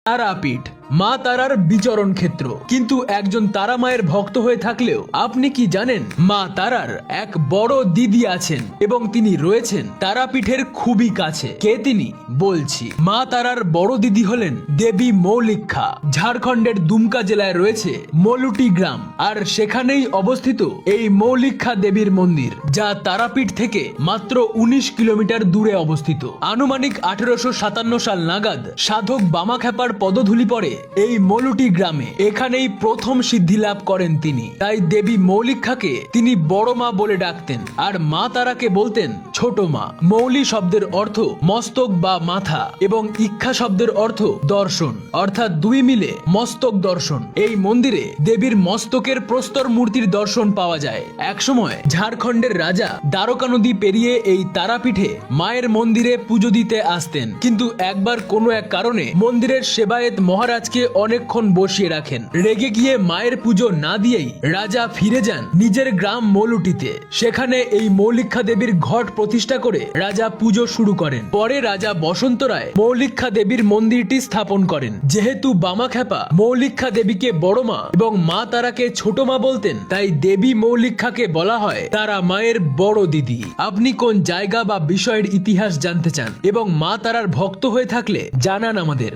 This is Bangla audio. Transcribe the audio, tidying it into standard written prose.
তারাপীঠ মা তারার বিচরণ ক্ষেত্র। কিন্তু একজন তারা মায়ের ভক্ত হয়ে থাকলেও আপনি কি জানেন মা তারার এক বড় দিদি আছেন এবং তিনি রয়েছেন তারাপীঠের খুবই কাছে। কে তিনি? বলছি, মা তারার বড় দিদি হলেন দেবী মৌলিক্ষা। ঝাড়খণ্ডের দুমকা জেলায় রয়েছে মলুটি গ্রাম, আর সেখানেই অবস্থিত এই মৌলিক্ষা দেবীর মন্দির, যা তারাপীঠ থেকে মাত্র 19 কিলোমিটার দূরে অবস্থিত। আনুমানিক 1857 সাল নাগাদ সাধক বামাখ্যাপার পদধূলি পড়ে এই মলুটি গ্রামে। এখানেই প্রথম সিদ্ধি লাভ করেন তিনি। তাই দেবী মৌলিক্ষাকে তিনি বড় মা বলে ডাকতেন, আর মা তারাকে বলতেন ছোট মা। মৌলি শব্দের অর্থ মস্তক বা মাথা এবং ইক্ষা শব্দের অর্থ দর্শন, অর্থাৎ দুই মিলে মস্তক দর্শন। এই মন্দিরে দেবীর মস্তকের প্রস্তর মূর্তির দর্শন পাওয়া যায়। একসময় ঝাড়খণ্ডের রাজা দ্বারকা নদী পেরিয়ে এই তারাপীঠে মায়ের মন্দিরে পুজো দিতে আসতেন, কিন্তু একবার কোনো এক কারণে মন্দিরের সেবায়েত মহারাজকে অনেকক্ষণ বসিয়ে রাখেন। রেগে গিয়ে মায়ের পুজো না দিয়েই রাজা ফিরে যান নিজের গ্রাম মৌলুটিতে। সেখানে এই মৌলিক্ষা দেবীর ঘট প্রতিষ্ঠা করে রাজা পুজো শুরু করেন। পরে রাজা বসন্ত রায় মৌলিক্ষা দেবীর মন্দিরটি স্থাপন করেন। যেহেতু বামাখ্যাপা মৌলিক্ষা দেবীকে বড় মা এবং মা তারাকে ছোট মা বলতেন, তাই দেবী মৌলিক্ষাকে বলা হয় তারা মায়ের বড় দিদি। আপনি কোন জায়গা বা বিষয়ের ইতিহাস জানতে চান এবং মা তারার ভক্ত হয়ে থাকলে জানান আমাদের।